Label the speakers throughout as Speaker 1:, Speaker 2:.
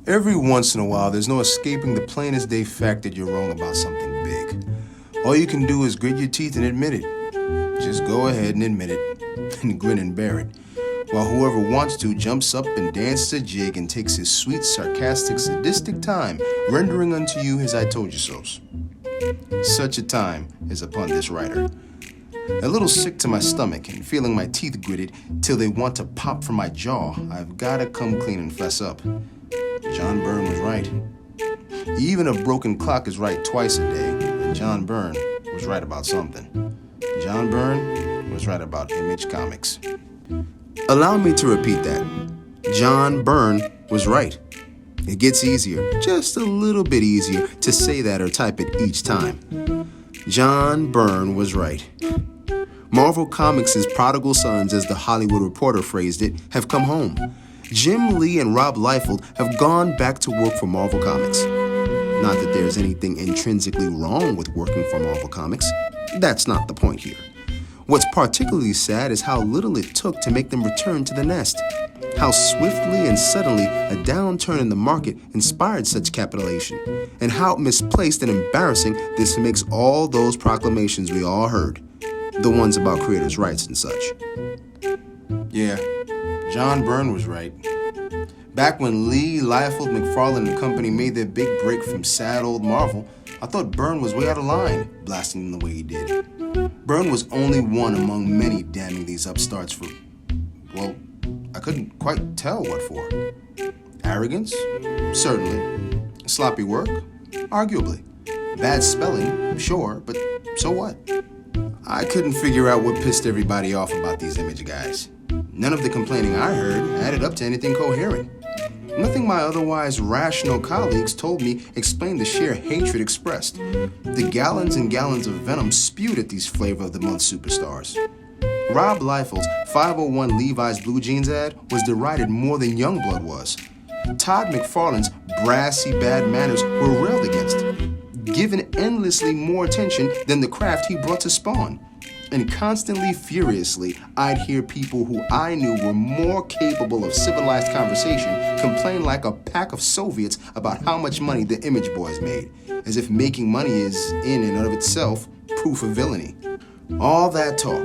Speaker 1: Every once in a while, there's no escaping the plain as day fact that you're wrong about something big. All you can do is grit your teeth and admit it. Just go ahead and admit it, and grin and bear it, while whoever wants to jumps up and dances a jig and takes his sweet, sarcastic, sadistic time, rendering unto you his I told you so's. Such a time is upon this writer. A little sick to my stomach and feeling my teeth gritted till they want to pop from my jaw, I've gotta come clean and fess up. John Byrne was right. Even a broken clock is right twice a day, and John Byrne was right about something. John Byrne was right about Image Comics. Allow me to repeat that. John Byrne was right. It gets easier, just a little bit easier, to say that or type it each time. John Byrne was right. Marvel Comics' prodigal sons, as the Hollywood Reporter phrased it, have come home. Jim Lee and Rob Liefeld have gone back to work for Marvel Comics. Not that there's anything intrinsically wrong with working for Marvel Comics. That's not the point here. What's particularly sad is how little it took to make them return to the nest. How swiftly and suddenly a downturn in the market inspired such capitulation, and how misplaced and embarrassing this makes all those proclamations we all heard. The ones about creators' rights and such. Yeah, John Byrne was right. Back when Lee, Liefeld, McFarlane and company made their big break from sad old Marvel, I thought Byrne was way out of line, blasting them the way he did. Byrne was only one among many damning these upstarts for, well, I couldn't quite tell what for. Arrogance? Certainly. Sloppy work? Arguably. Bad spelling? Sure, but so what? I couldn't figure out what pissed everybody off about these Image guys. None of the complaining I heard added up to anything coherent. Nothing my otherwise rational colleagues told me explained the sheer hatred expressed. The gallons and gallons of venom spewed at these Flavor of the Month superstars. Rob Liefeld's 501 Levi's blue jeans ad was derided more than Youngblood was. Todd McFarlane's brassy bad manners were railed against, given endlessly more attention than the craft he brought to Spawn. And constantly, furiously, I'd hear people who I knew were more capable of civilized conversation complain like a pack of Soviets about how much money the Image Boys made, as if making money is, in and of itself, proof of villainy. All that talk,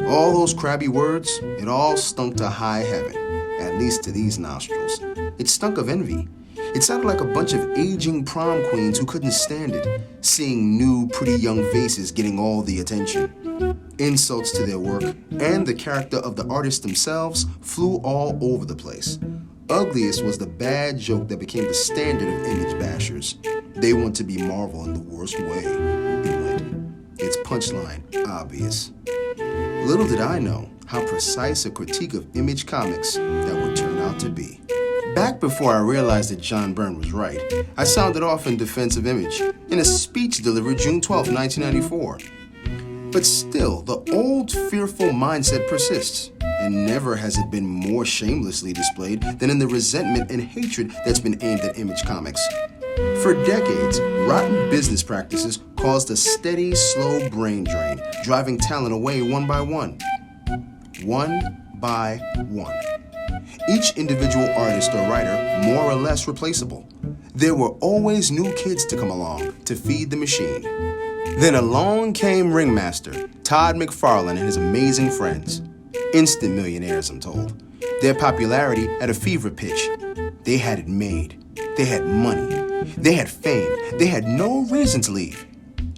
Speaker 1: all those crabby words, it all stunk to high heaven, at least to these nostrils. It stunk of envy. It sounded like a bunch of aging prom queens who couldn't stand it, seeing new, pretty young faces getting all the attention. Insults to their work and the character of the artists themselves flew all over the place. Ugliest was the bad joke that became the standard of Image bashers. They want to be Marvel in the worst way, it went. Its punchline, obvious. Little did I know how precise a critique of Image Comics that would turn out to be. Back before I realized that John Byrne was right, I sounded off in defense of Image in a speech delivered June 12, 1994. But still, the old fearful mindset persists, and never has it been more shamelessly displayed than in the resentment and hatred that's been aimed at Image Comics. For decades, rotten business practices caused a steady, slow brain drain, driving talent away one by one. One by one. Each individual artist or writer more or less replaceable. There were always new kids to come along to feed the machine. Then along came Ringmaster, Todd McFarlane and his amazing friends. Instant millionaires, I'm told. Their popularity at a fever pitch. They had it made. They had money. They had fame. They had no reason to leave.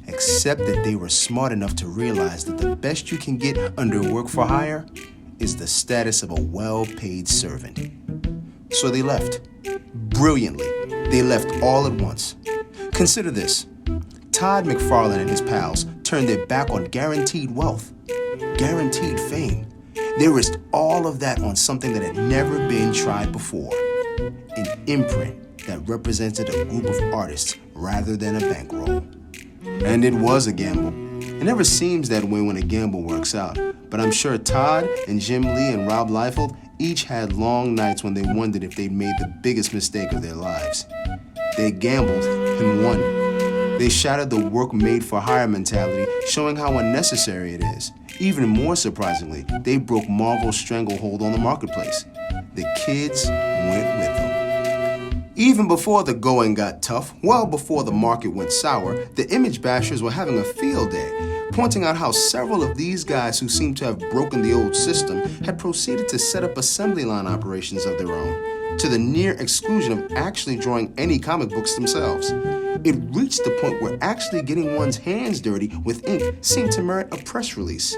Speaker 1: Except that they were smart enough to realize that the best you can get under work for hire is the status of a well-paid servant. So they left. Brilliantly, they left all at once. Consider this. Todd McFarlane and his pals turned their back on guaranteed wealth, guaranteed fame. They risked all of that on something that had never been tried before. An imprint that represented a group of artists rather than a bankroll. And it was a gamble. It never seems that way when a gamble works out, but I'm sure Todd and Jim Lee and Rob Liefeld each had long nights when they wondered if they'd made the biggest mistake of their lives. They gambled and won. They shattered the work-made-for-hire mentality, showing how unnecessary it is. Even more surprisingly, they broke Marvel's stranglehold on the marketplace. The kids went with them. Even before the going got tough, well before the market went sour, the image bashers were having a field day, pointing out how several of these guys who seemed to have broken the old system had proceeded to set up assembly line operations of their own, to the near exclusion of actually drawing any comic books themselves. It reached the point where actually getting one's hands dirty with ink seemed to merit a press release,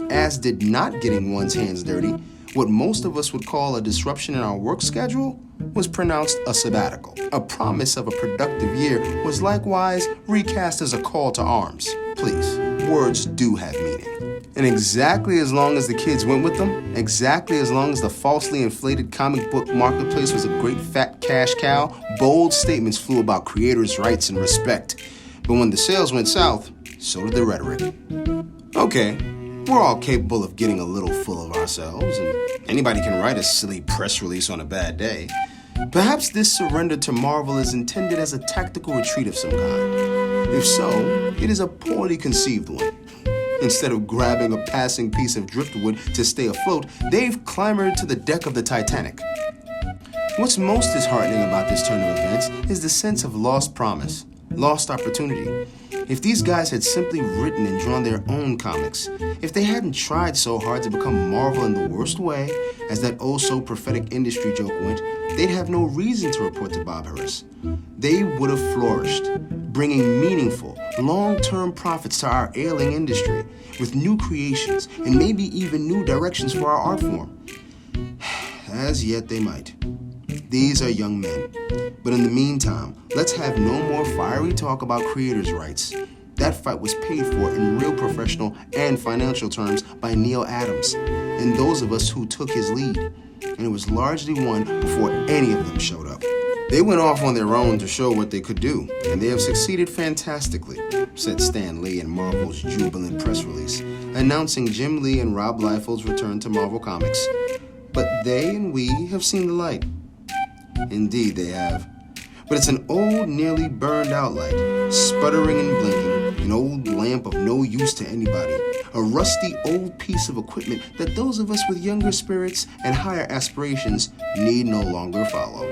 Speaker 1: as did not getting one's hands dirty. What most of us would call a disruption in our work schedule was pronounced a sabbatical. A promise of a productive year was likewise recast as a call to arms. Please, words do have meaning. And exactly as long as the kids went with them, exactly as long as the falsely inflated comic book marketplace was a great fat cash cow, bold statements flew about creators' rights and respect. But when the sales went south, so did the rhetoric. Okay, we're all capable of getting a little full of ourselves, and anybody can write a silly press release on a bad day. Perhaps this surrender to Marvel is intended as a tactical retreat of some kind. If so, it is a poorly conceived one. Instead of grabbing a passing piece of driftwood to stay afloat, they've clambered to the deck of the Titanic. What's most disheartening about this turn of events is the sense of lost promise, lost opportunity. If these guys had simply written and drawn their own comics, if they hadn't tried so hard to become Marvel in the worst way, as that oh-so-prophetic industry joke went, they'd have no reason to report to Bob Harris. They would have flourished, bringing meaningful, long-term profits to our ailing industry, with new creations and maybe even new directions for our art form. As yet they might. These are young men. But in the meantime, let's have no more fiery talk about creators' rights. That fight was paid for in real professional and financial terms by Neil Adams and those of us who took his lead. And it was largely won before any of them showed up. They went off on their own to show what they could do, and they have succeeded fantastically, said Stan Lee in Marvel's jubilant press release, announcing Jim Lee and Rob Liefeld's return to Marvel Comics. But they and we have seen the light. Indeed they have. But it's an old, nearly burned out light, sputtering and blinking, an old lamp of no use to anybody, a rusty old piece of equipment that those of us with younger spirits and higher aspirations need no longer follow.